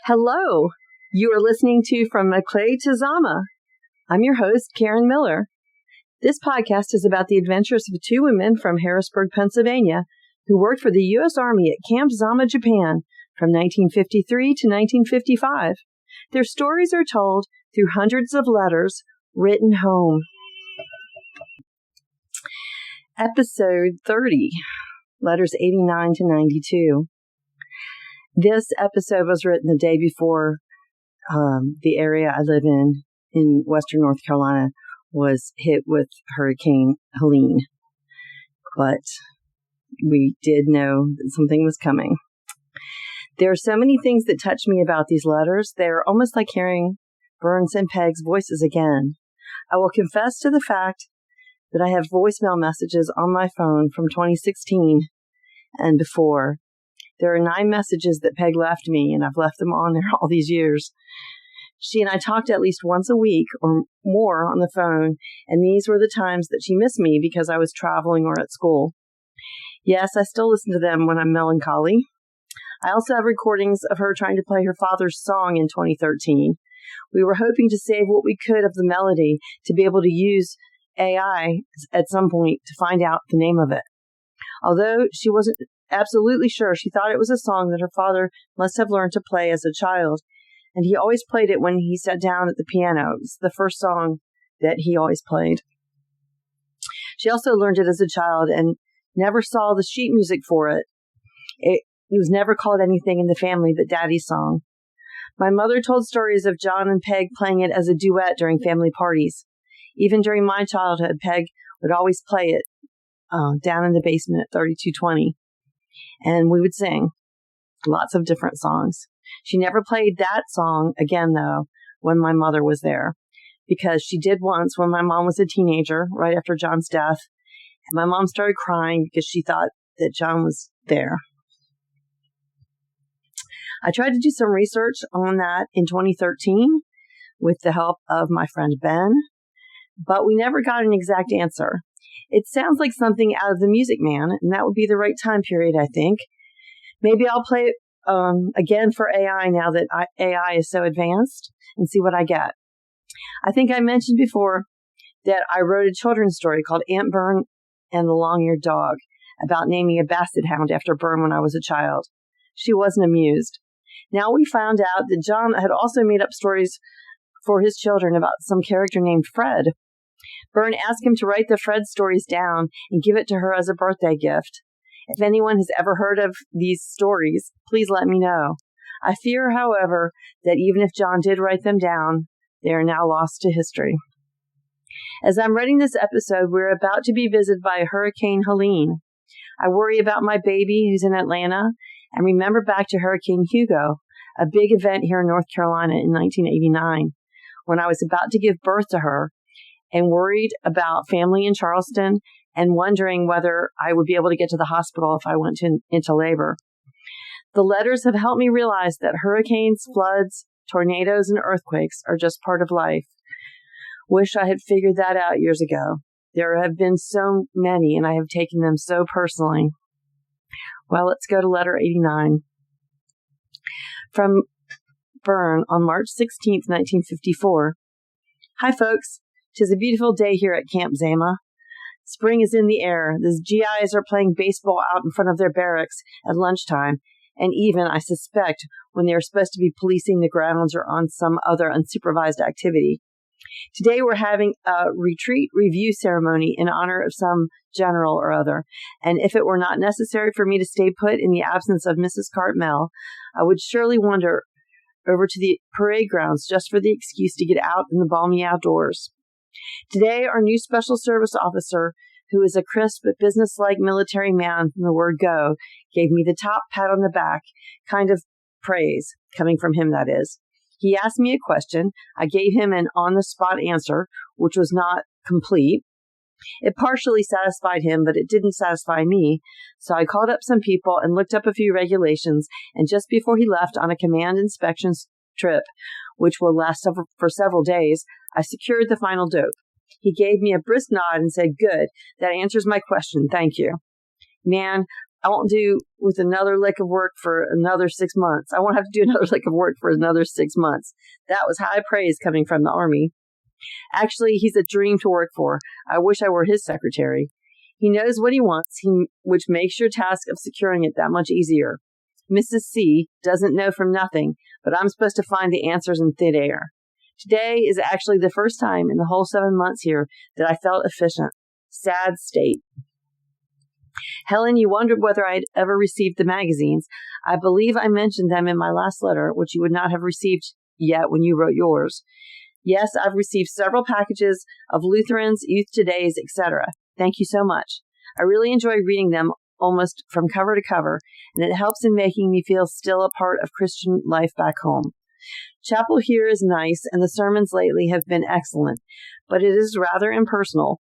Hello, you are listening to From McClay to Zama. I'm your host, Karen Miller. This podcast is about the adventures of two women from Harrisburg, Pennsylvania, who worked for the U.S. Army at Camp Zama, Japan, from 1953 to 1955. Their stories are told through hundreds of letters written home. Episode 30, letters 89 to 92. This episode was written the day before the area I live in western North Carolina, was hit with Hurricane Helene. But we did know that something was coming. There are so many things that touch me about these letters. They're almost like hearing Bern's and Peg's voices again. I will confess to the fact that I have voicemail messages on my phone from 2016 and before. There are 9 messages that Peg left me, and I've left them on there all these years. She and I talked at least once a week or more on the phone, and these were the times that she missed me because I was traveling or at school. Yes, I still listen to them when I'm melancholy. I also have recordings of her trying to play her father's song in 2013. We were hoping to save what we could of the melody to be able to use AI at some point to find out the name of it. Although she wasn't absolutely sure, she thought it was a song that her father must have learned to play as a child, and he always played it when he sat down at the piano. It was the first song that he always played. She also learned it as a child and never saw the sheet music for it. It was never called anything in the family but Daddy's song. My mother told stories of John and Peg playing it as a duet during family parties. Even during my childhood, Peg would always play it down in the basement at 3220. And we would sing lots of different songs. She never played that song again, though, when my mother was there, because she did once when my mom was a teenager, right after John's death. And my mom started crying because she thought that John was there. I tried to do some research on that in 2013 with the help of my friend Ben, but we never got an exact answer. It sounds like something out of The Music Man, and that would be the right time period, I think. Maybe I'll play it again for AI now that AI is so advanced and see what I get. I think I mentioned before that I wrote a children's story called Aunt Bern and the Long-Eared Dog about naming a basset hound after Bern when I was a child. She wasn't amused. Now we found out that John had also made up stories for his children about some character named Fred. Bern asked him to write the Fred stories down and give it to her as a birthday gift. If anyone has ever heard of these stories, please let me know. I fear, however, that even if John did write them down, they are now lost to history. As I'm writing this episode, we're about to be visited by Hurricane Helene. I worry about my baby who's in Atlanta and remember back to Hurricane Hugo, a big event here in North Carolina in 1989, when I was about to give birth to her and worried about family in Charleston and wondering whether I would be able to get to the hospital if I went into labor. The letters have helped me realize that hurricanes, floods, tornadoes, and earthquakes are just part of life. Wish I had figured that out years ago. There have been so many, and I have taken them so personally. Well, let's go to letter 89. From Bern on March 16th, 1954. Hi, folks. 'Tis a beautiful day here at Camp Zama. Spring is in the air. The GIs are playing baseball out in front of their barracks at lunchtime, and even, I suspect, when they are supposed to be policing the grounds or on some other unsupervised activity. Today we're having a retreat review ceremony in honor of some general or other, and if it were not necessary for me to stay put in the absence of Mrs. Cartmel, I would surely wander over to the parade grounds just for the excuse to get out in the balmy outdoors. Today, our new special service officer, who is a crisp but businesslike military man from the word go, gave me the top pat on the back, kind of praise, coming from him, that is. He asked me a question. I gave him an on-the-spot answer, which was not complete. It partially satisfied him, but it didn't satisfy me. So I called up some people and looked up a few regulations, and just before he left on a command inspection trip, which will last for several days, I secured the final dope. He gave me a brisk nod and said, "Good, that answers my question, thank you." Man, I won't do with another lick of work for another 6 months. I won't have to do another lick of work for another 6 months. That was high praise coming from the Army. Actually, he's a dream to work for. I wish I were his secretary. He knows what he wants, which makes your task of securing it that much easier. Mrs. C doesn't know from nothing, but I'm supposed to find the answers in thin air. Today is actually the first time in the whole 7 months here that I felt efficient. Sad state. Helen, you wondered whether I'd ever received the magazines. I believe I mentioned them in my last letter, which you would not have received yet when you wrote yours. Yes, I've received several packages of Lutherans, Youth Today's, etc. Thank you so much. I really enjoy reading them almost from cover to cover, and it helps in making me feel still a part of Christian life back home. Chapel here is nice, and the sermons lately have been excellent, but it is rather impersonal.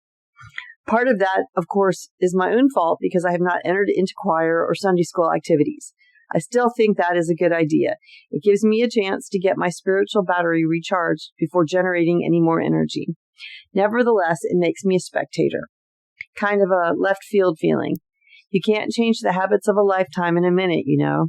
Part of that, of course, is my own fault because I have not entered into choir or Sunday school activities. I still think that is a good idea. It gives me a chance to get my spiritual battery recharged before generating any more energy. Nevertheless, it makes me a spectator. Kind of a left field feeling. You can't change the habits of a lifetime in a minute, you know.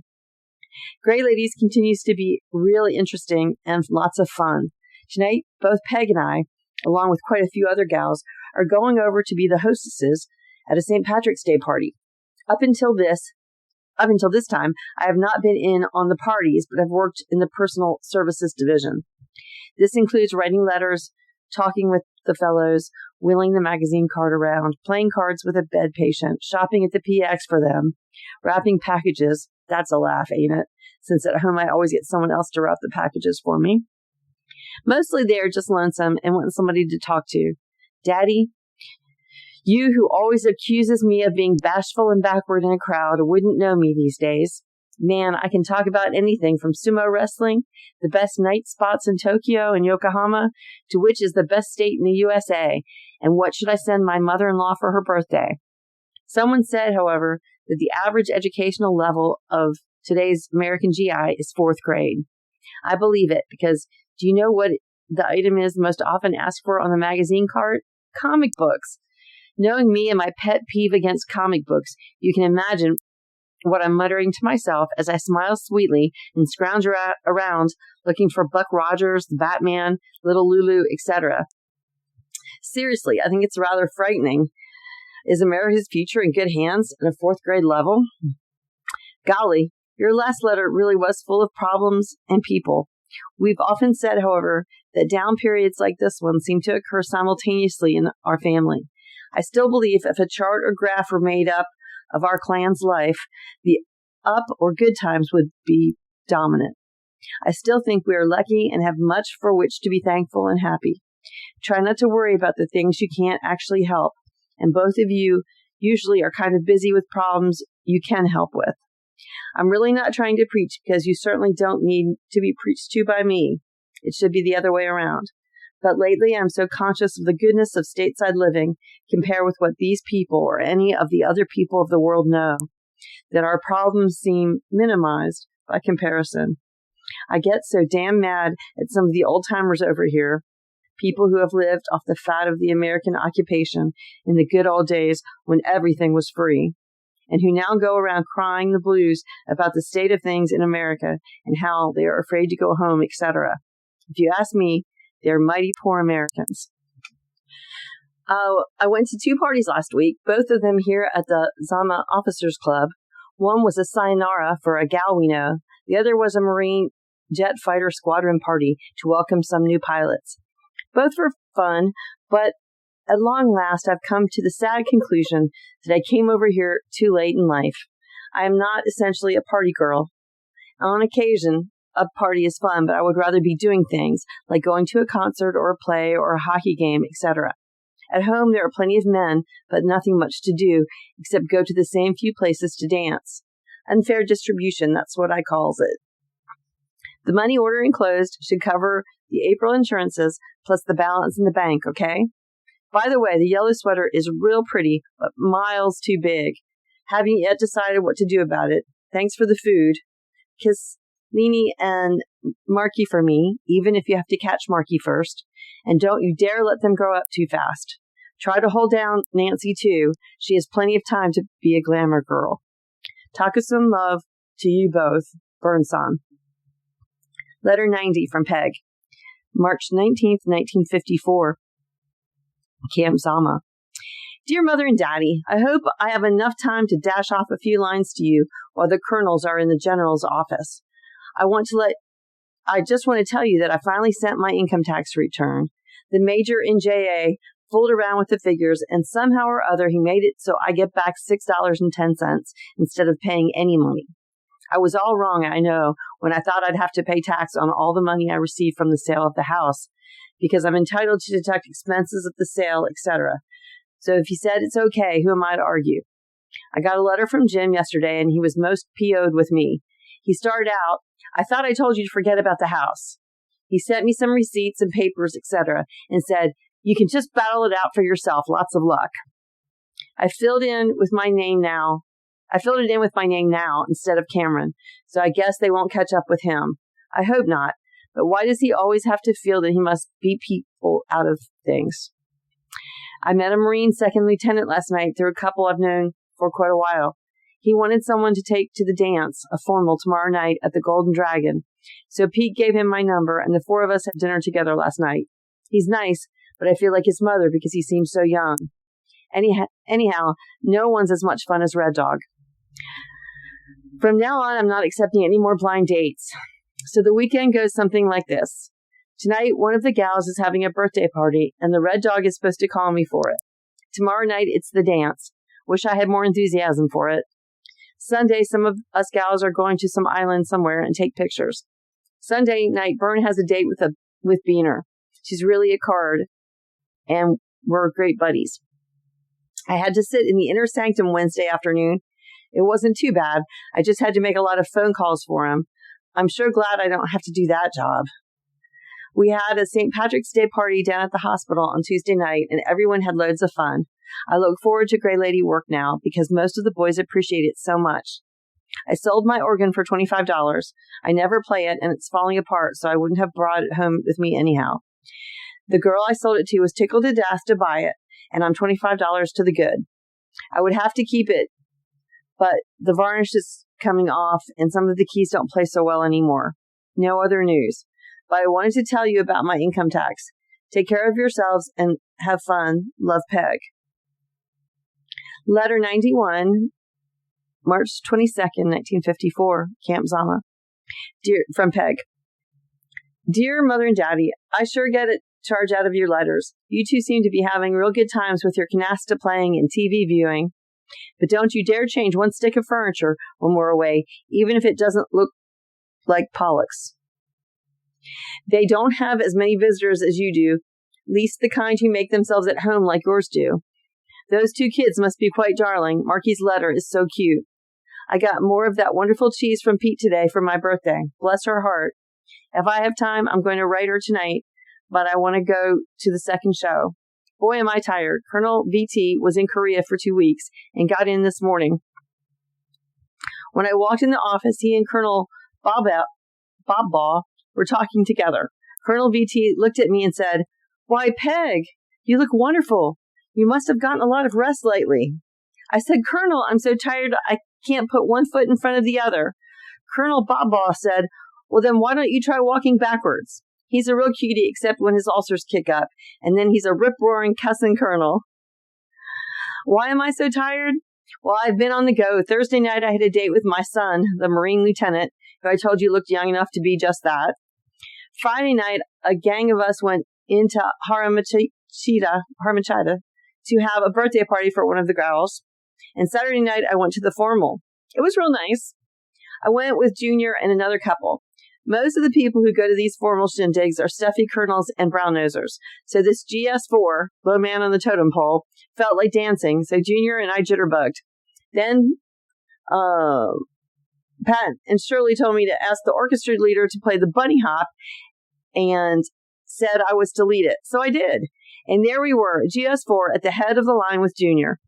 Grey Ladies continues to be really interesting and lots of fun. Tonight, both Peg and I, along with quite a few other gals, are going over to be the hostesses at a St. Patrick's Day party. Up until this time, I have not been in on the parties, but I've worked in the personal services division. This includes writing letters, talking with the fellows, wheeling the magazine cart around, playing cards with a bed patient, shopping at the PX for them, wrapping packages. That's a laugh, ain't it? Since at home I always get someone else to wrap the packages for me. Mostly they are just lonesome and want somebody to talk to. Daddy, you who always accuses me of being bashful and backward in a crowd wouldn't know me these days. Man, I can talk about anything from sumo wrestling, the best night spots in Tokyo and Yokohama, to which is the best state in the USA, and what should I send my mother-in-law for her birthday. Someone said, however, that the average educational level of today's American GI is 4th grade. I believe it because do you know what the item is most often asked for on the magazine cart? Comic books. Knowing me and my pet peeve against comic books, you can imagine what I'm muttering to myself as I smile sweetly and scrounge around looking for Buck Rogers, Batman, Little Lulu, etc. Seriously, I think it's rather frightening. Is America's future in good hands at a 4th grade level? Golly, your last letter really was full of problems and people. We've often said, however, that down periods like this one seem to occur simultaneously in our family. I still believe if a chart or graph were made up of our clan's life, the up or good times would be dominant. I still think we are lucky and have much for which to be thankful and happy. Try not to worry about the things you can't actually help, and both of you usually are kind of busy with problems you can help with. I'm really not trying to preach because you certainly don't need to be preached to by me. It should be the other way around. But lately I'm so conscious of the goodness of stateside living compared with what these people or any of the other people of the world know, that our problems seem minimized by comparison. I get so damn mad at some of the old-timers over here, people who have lived off the fat of the American occupation in the good old days when everything was free, and who now go around crying the blues about the state of things in America and how they are afraid to go home, etc. If you ask me, they're mighty poor Americans. I went to 2 parties last week, both of them here at the Zama Officers Club. One was a sayonara for a gal we know. The other was a Marine jet fighter squadron party to welcome some new pilots. Both were fun, but at long last I've come to the sad conclusion that I came over here too late in life. I am not essentially a party girl. On occasion, a party is fun, but I would rather be doing things like going to a concert or a play or a hockey game, etc. At home, there are plenty of men, but nothing much to do except go to the same few places to dance. Unfair distribution, that's what I calls it. The money order enclosed should cover the April insurances plus the balance in the bank, okay? By the way, the yellow sweater is real pretty, but miles too big. Haven't yet decided what to do about it. Thanks for the food. Kiss Nene and Marky for me, even if you have to catch Marky first. And don't you dare let them grow up too fast. Try to hold down Nancy, too. She has plenty of time to be a glamour girl. Takusun love to you both, Bern-san. Letter 90 from Peg. March 19th, 1954. Camp Zama. Dear Mother and Daddy, I hope I have enough time to dash off a few lines to you while the colonels are in the general's office. I just want to tell you that I finally sent my income tax return. The major in JA fooled around with the figures, and somehow or other he made it so I get back $6.10 instead of paying any money. I was all wrong, I know, when I thought I'd have to pay tax on all the money I received from the sale of the house, because I'm entitled to deduct expenses of the sale, etc. So if he said it's okay, who am I to argue? I got a letter from Jim yesterday, and he was most PO'd with me. He started out, I thought I told you to forget about the house. He sent me some receipts and papers, etc., and said, you can just battle it out for yourself. Lots of luck. I filled it in with my name now instead of Cameron, so I guess they won't catch up with him. I hope not, but why does he always have to feel that he must beat people out of things? I met a Marine second lieutenant last night through a couple I've known for quite a while. He wanted someone to take to the dance, a formal, tomorrow night at the Golden Dragon. So Pete gave him my number, and the four of us had dinner together last night. He's nice, but I feel like his mother because he seems so young. Anyhow, no one's as much fun as Red Dog. From now on, I'm not accepting any more blind dates. So the weekend goes something like this. Tonight, one of the gals is having a birthday party, and the Red Dog is supposed to call me for it. Tomorrow night, it's the dance. Wish I had more enthusiasm for it. Sunday, some of us gals are going to some island somewhere and take pictures. Sunday night, Bern has a date with Beener. She's really a card, and we're great buddies. I had to sit in the inner sanctum Wednesday afternoon. It wasn't too bad. I just had to make a lot of phone calls for him. I'm sure glad I don't have to do that job. We had a St. Patrick's Day party down at the hospital on Tuesday night, and everyone had loads of fun. I look forward to Grey Lady work now because most of the boys appreciate it so much. I sold my organ for $25. I never play it, and it's falling apart, so I wouldn't have brought it home with me anyhow. The girl I sold it to was tickled to death to buy it, and I'm $25 to the good. I would have to keep it, but the varnish is coming off, and some of the keys don't play so well anymore. No other news. But I wanted to tell you about my income tax. Take care of yourselves and have fun. Love, Peg. Letter 91, March 22nd, 1954, Camp Zama. From Peg. Dear Mother and Daddy, I sure get a charge out of your letters. You two seem to be having real good times with your canasta playing and TV viewing. But don't you dare change one stick of furniture when we're away, even if it doesn't look like Pollock's. They don't have as many visitors as you do, least the kind who make themselves at home like yours do. Those two kids must be quite darling. Marky's letter is so cute. I got more of that wonderful cheese from Pete today for my birthday. Bless her heart. If I have time, I'm going to write her tonight, but I want to go to the second show. Boy, am I tired. Colonel VT was in Korea for 2 weeks and got in this morning. When I walked in the office, he and Colonel Bob were talking together. Colonel VT looked at me and said, "Why, Peg, you look wonderful. You must have gotten a lot of rest lately." I said, "Colonel, I'm so tired I can't put one foot in front of the other." Colonel Bob said, "Well, then why don't you try walking backwards? He's a real cutie except when his ulcers kick up, and then he's a rip-roaring cussing colonel." Why am I so tired? Well, I've been on the go. Thursday night I had a date with my son, the Marine lieutenant, who I told you looked young enough to be just that. Friday night, a gang of us went into Haramachida to have a birthday party for one of the girls. And Saturday night, I went to the formal. It was real nice. I went with Junior and another couple. Most of the people who go to these formal shindigs are stuffy colonels and brown nosers. So this GS4, low man on the totem pole, felt like dancing. So Junior and I jitterbugged. Then Pat and Shirley told me to ask the orchestra leader to play the bunny hop and said I was to lead it. So I did. And there we were, GS4 at the head of the line with Junior.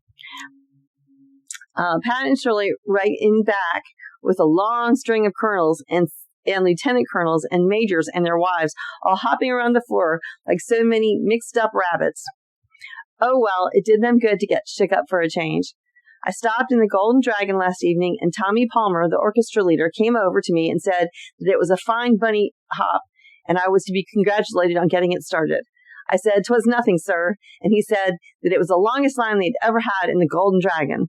Pat and Shirley right in back with a long string of colonels and lieutenant colonels and majors and their wives all hopping around the floor like so many mixed up rabbits. Oh, well, it did them good to get shook up for a change. I stopped in the Golden Dragon last evening, and Tommy Palmer, the orchestra leader, came over to me and said that it was a fine bunny hop, and I was to be congratulated on getting it started. I said, "'Twas nothing, sir," and he said that it was the longest line they'd ever had in the Golden Dragon.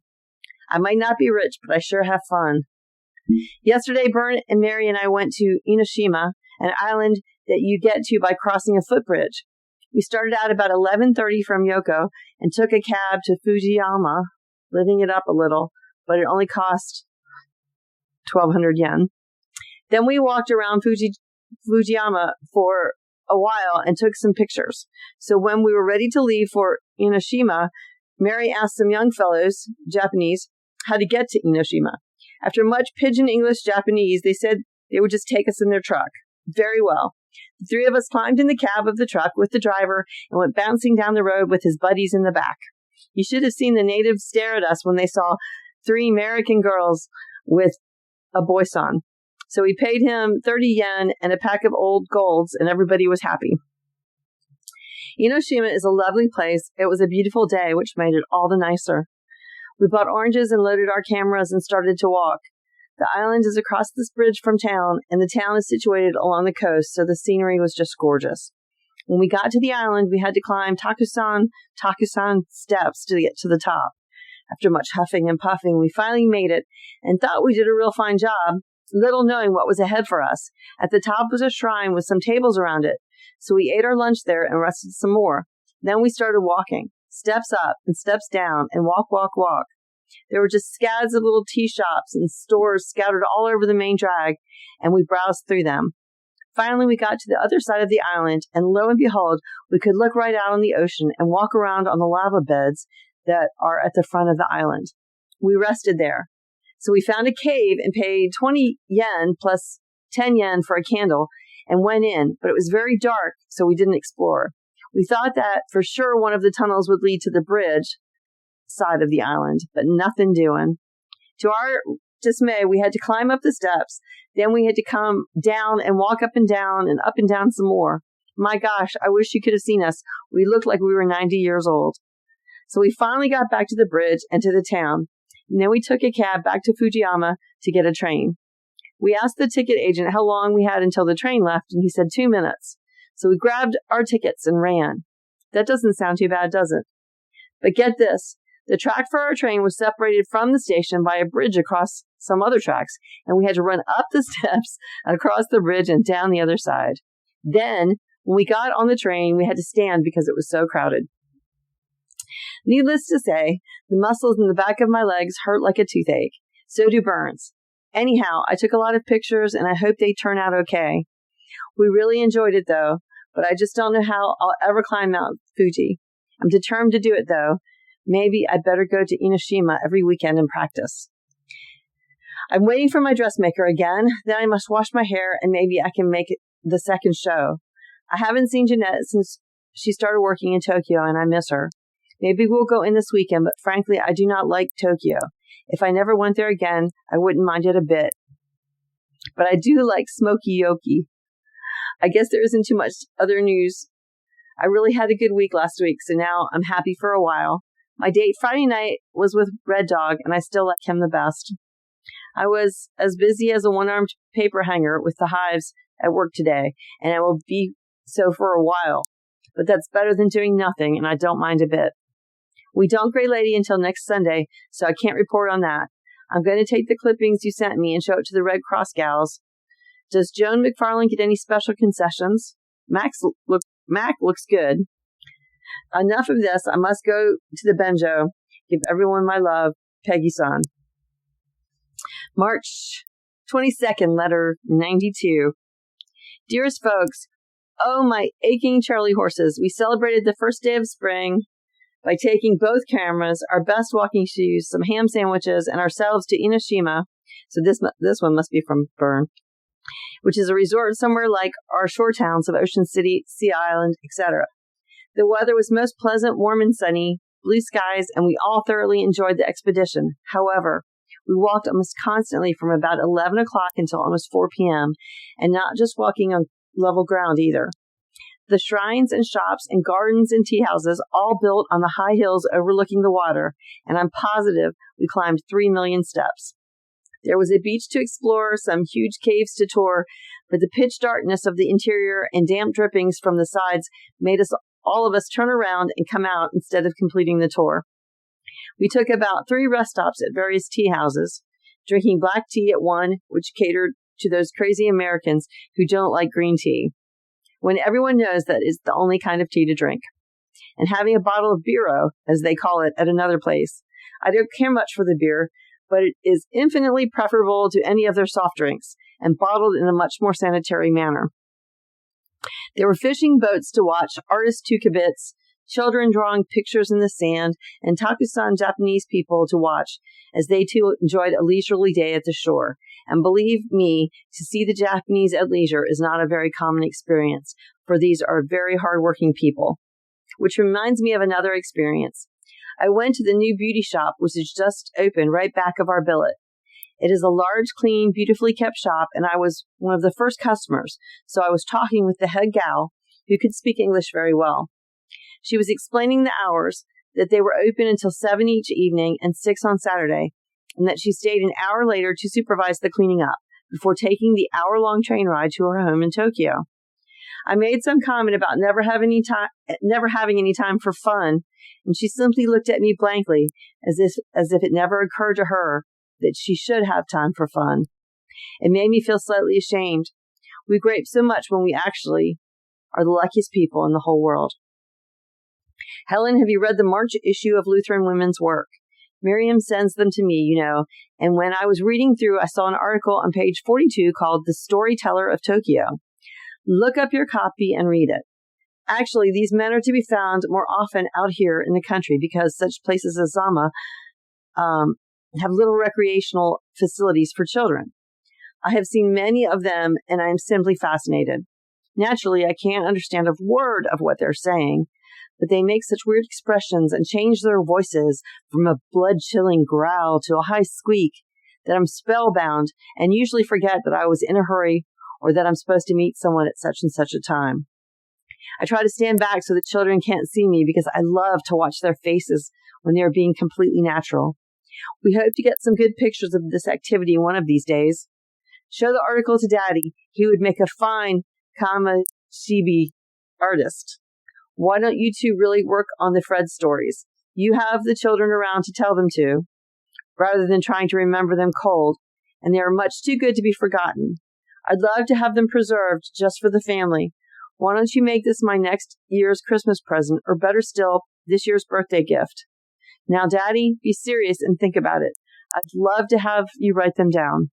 I might not be rich, but I sure have fun. Yesterday, Bern and Mary and I went to Inoshima, an island that you get to by crossing a footbridge. We started out about 11:30 from Yoko and took a cab to Fujiyama, living it up a little, but it only cost 1,200 yen. Then we walked around Fujiyama for a while and took some pictures. So when we were ready to leave for Inoshima, Mary asked some young fellows, Japanese, how to get to Inoshima. After much pidgin English Japanese, they said they would just take us in their truck. Very well. The three of us climbed in the cab of the truck with the driver and went bouncing down the road with his buddies in the back. You should have seen the natives stare at us when they saw 3 American girls with a boysan. So we paid him 30 yen and a pack of old golds, and everybody was happy. Inoshima is a lovely place. It was a beautiful day, which made it all the nicer. We bought oranges and loaded our cameras and started to walk. The island is across this bridge from town, and the town is situated along the coast, so the scenery was just gorgeous. When we got to the island, we had to climb Takusan steps to get to the top. After much huffing and puffing, we finally made it and thought we did a real fine job, little knowing what was ahead for us. At the top was a shrine with some tables around it, so we ate our lunch there and rested some more. Then we started walking, steps up and steps down, and walk. There were just scads of little tea shops and stores scattered all over the main drag, and we browsed through them. Finally, we got to the other side of the island, and lo and behold, we could look right out on the ocean and walk around on the lava beds that are at the front of the island. We rested there. So we found a cave and paid 20 yen plus 10 yen for a candle and went in, but it was very dark, so we didn't explore. We thought that for sure one of the tunnels would lead to the bridge side of the island, but nothing doing. To our dismay, we had to climb up the steps. Then we had to come down and walk up and down some more. My gosh, I wish you could have seen us. We looked like we were 90 years old. So we finally got back to the bridge and to the town. And then we took a cab back to Fujiyama to get a train. We asked the ticket agent how long we had until the train left, and he said 2 minutes. So we grabbed our tickets and ran. That doesn't sound too bad, does it? But get this. The track for our train was separated from the station by a bridge across some other tracks, and we had to run up the steps, across the bridge, and down the other side. Then, when we got on the train, we had to stand because it was so crowded. Needless to say, the muscles in the back of my legs hurt like a toothache. So do burns. Anyhow, I took a lot of pictures, and I hope they turn out okay. We really enjoyed it, though, but I just don't know how I'll ever climb Mount Fuji. I'm determined to do it, though. Maybe I'd better go to Inoshima every weekend and practice. I'm waiting for my dressmaker again. Then I must wash my hair, and maybe I can make it the second show. I haven't seen Jeanette since she started working in Tokyo, and I miss her. Maybe we'll go in this weekend, but frankly, I do not like Tokyo. If I never went there again, I wouldn't mind it a bit. But I do like smoky yoki. I guess there isn't too much other news. I really had a good week last week, so now I'm happy for a while. My date Friday night was with Red Dog, and I still like him the best. I was as busy as a one-armed paper hanger with the hives at work today, and I will be so for a while. But that's better than doing nothing, and I don't mind a bit. We don't Grey Lady until next Sunday, so I can't report on that. I'm going to take the clippings you sent me and show it to the Red Cross gals. Does Joan McFarlane get any special concessions? Mac looks good. Enough of this. I must go to the Benjo. Give everyone my love. Peggy-san. March 22nd, letter 92. Dearest folks, oh, my aching Charlie horses. We celebrated the first day of spring by taking both cameras, our best walking shoes, some ham sandwiches, and ourselves to Inoshima. So this one must be from Bern, which is a resort somewhere like our shore towns of Ocean City, Sea Island, etc. The weather was most pleasant, warm and sunny, blue skies, and we all thoroughly enjoyed the expedition. However, we walked almost constantly from about 11 o'clock until almost 4 p.m., and not just walking on level ground either. The shrines and shops and gardens and tea houses all built on the high hills overlooking the water, and I'm positive we climbed 3 million steps. There was a beach to explore, some huge caves to tour, but the pitch darkness of the interior and damp drippings from the sides made all of us turn around and come out instead of completing the tour. We took about 3 rest stops at various tea houses, drinking black tea at one, which catered to those crazy Americans who don't like green tea, when everyone knows that is the only kind of tea to drink, and having a bottle of beero, as they call it, at another place. I don't care much for the beer, but it is infinitely preferable to any of their soft drinks, and bottled in a much more sanitary manner. There were fishing boats to watch, artists to kibitz, children drawing pictures in the sand, and Takusan Japanese people to watch as they too enjoyed a leisurely day at the shore. And believe me, to see the Japanese at leisure is not a very common experience, for these are very hardworking people. Which reminds me of another experience. I went to the new beauty shop, which is just opened right back of our billet. It is a large, clean, beautifully kept shop, and I was one of the first customers, so I was talking with the head gal, who could speak English very well. She was explaining the hours, that they were open until 7 each evening and 6 on Saturday, and that she stayed an hour later to supervise the cleaning up before taking the hour-long train ride to her home in Tokyo. I made some comment about never having any time for fun, and she simply looked at me blankly as if it never occurred to her that she should have time for fun. It made me feel slightly ashamed. We gripe so much when we actually are the luckiest people in the whole world. Helen, have you read the March issue of Lutheran Women's Work? Miriam sends them to me, and when I was reading through, I saw an article on page 42 called The Storyteller of Tokyo. Look up your copy and read it. Actually, these men are to be found more often out here in the country because such places as Zama have little recreational facilities for children. I have seen many of them, and I am simply fascinated. Naturally, I can't understand a word of what they're saying, but they make such weird expressions and change their voices from a blood-chilling growl to a high squeak that I'm spellbound and usually forget that I was in a hurry or that I'm supposed to meet someone at such and such a time. I try to stand back so that children can't see me because I love to watch their faces when they're being completely natural. We hope to get some good pictures of this activity one of these days. Show the article to Daddy. He would make a fine Kamashibi artist. Why don't you two really work on the Fred stories? You have the children around to tell them to, rather than trying to remember them cold, and they are much too good to be forgotten. I'd love to have them preserved just for the family. Why don't you make this my next year's Christmas present, or better still, this year's birthday gift? Now, Daddy, be serious and think about it. I'd love to have you write them down.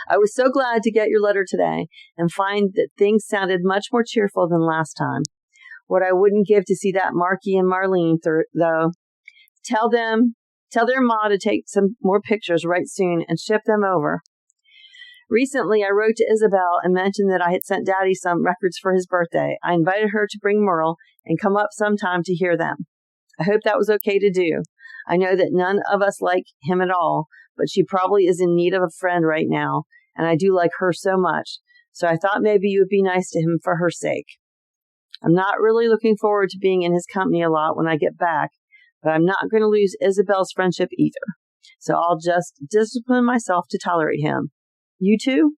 I was so glad to get your letter today and find that things sounded much more cheerful than last time. What I wouldn't give to see that Marky and Marlene, though. Tell their ma to take some more pictures right soon and ship them over. Recently, I wrote to Isabel and mentioned that I had sent Daddy some records for his birthday. I invited her to bring Merle and come up sometime to hear them. I hope that was okay to do. I know that none of us like him at all, but she probably is in need of a friend right now, and I do like her so much, so I thought maybe you would be nice to him for her sake. I'm not really looking forward to being in his company a lot when I get back, but I'm not going to lose Isabel's friendship either, so I'll just discipline myself to tolerate him. You too?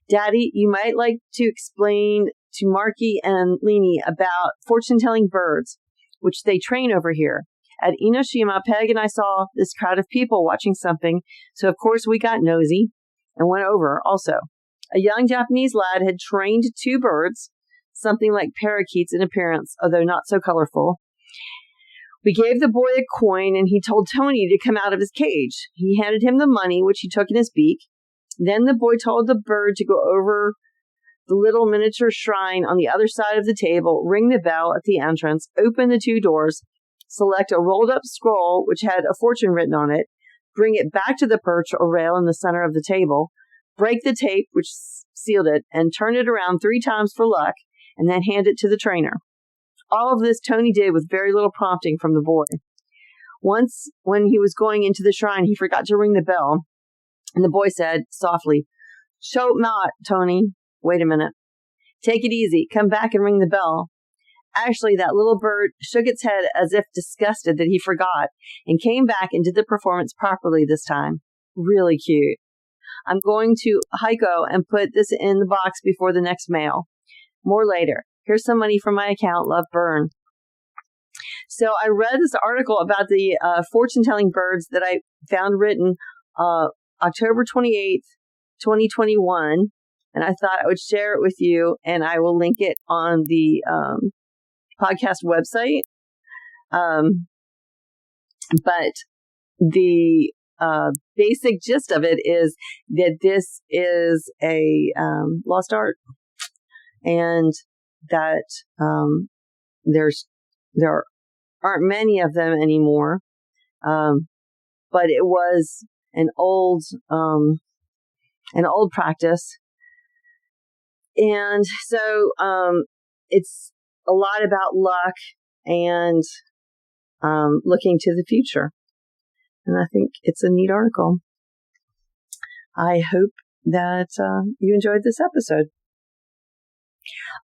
Daddy, you might like to explain to Marky and Leanie about fortune-telling birds, which they train over here. At Enoshima, Peg and I saw this crowd of people watching something, so of course we got nosy and went over also. A young Japanese lad had trained 2 birds, something like parakeets in appearance, although not so colorful. We gave the boy a coin, and he told Tony to come out of his cage. He handed him the money, which he took in his beak. Then the boy told the bird to go over the little miniature shrine on the other side of the table, ring the bell at the entrance, open the 2 doors, select a rolled-up scroll which had a fortune written on it, bring it back to the perch or rail in the center of the table, break the tape which sealed it, and turn it around 3 times for luck, and then hand it to the trainer. All of this Tony did with very little prompting from the boy. Once, when he was going into the shrine, he forgot to ring the bell, and the boy said softly, "Show not, Tony." Wait a minute. Take it easy. Come back and ring the bell. Actually, that little bird shook its head as if disgusted that he forgot and came back and did the performance properly this time. Really cute. I'm going to Heiko and put this in the box before the next mail. More later. Here's some money from my account. Love, Bern. So I read this article about the fortune-telling birds that I found written October 28th, 2021. And I thought I would share it with you, and I will link it on the podcast website. But the basic gist of it is that this is a lost art, and that there aren't many of them anymore. But it was an old practice. And so it's a lot about luck and looking to the future. And I think it's a neat article. I hope that you enjoyed this episode.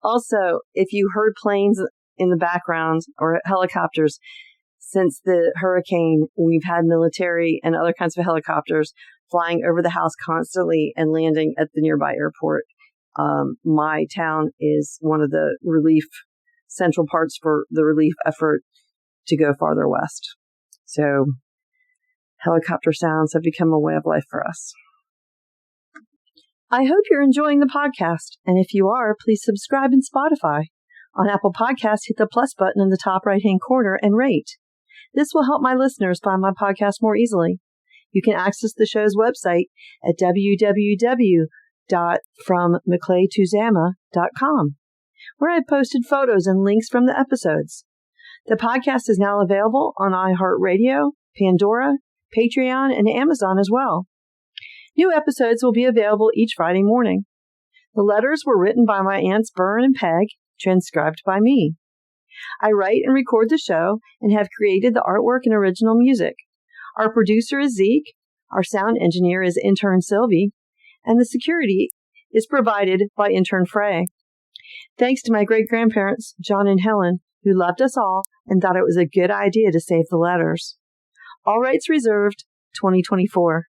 Also, if you heard planes in the background or helicopters, since the hurricane, we've had military and other kinds of helicopters flying over the house constantly and landing at the nearby airport. My town is one of the central parts for the relief effort to go farther west. So helicopter sounds have become a way of life for us. I hope you're enjoying the podcast. And if you are, please subscribe in Spotify. On Apple Podcasts, hit the plus button in the top right-hand corner and rate. This will help my listeners find my podcast more easily. You can access the show's website at www.FromMcClayToZama.com, where I posted photos and links from the episodes. The podcast is now available on iHeartRadio, Pandora, Patreon, and Amazon as well. New episodes will be available each Friday morning. The letters were written by my aunts Bern and Peg, transcribed by me. I write and record the show and have created the artwork and original music. Our producer is Zeke, our sound engineer is intern Sylvie, and the security is provided by intern Frey. Thanks to my great-grandparents, John and Helen, who loved us all and thought it was a good idea to save the letters. All rights reserved, 2024.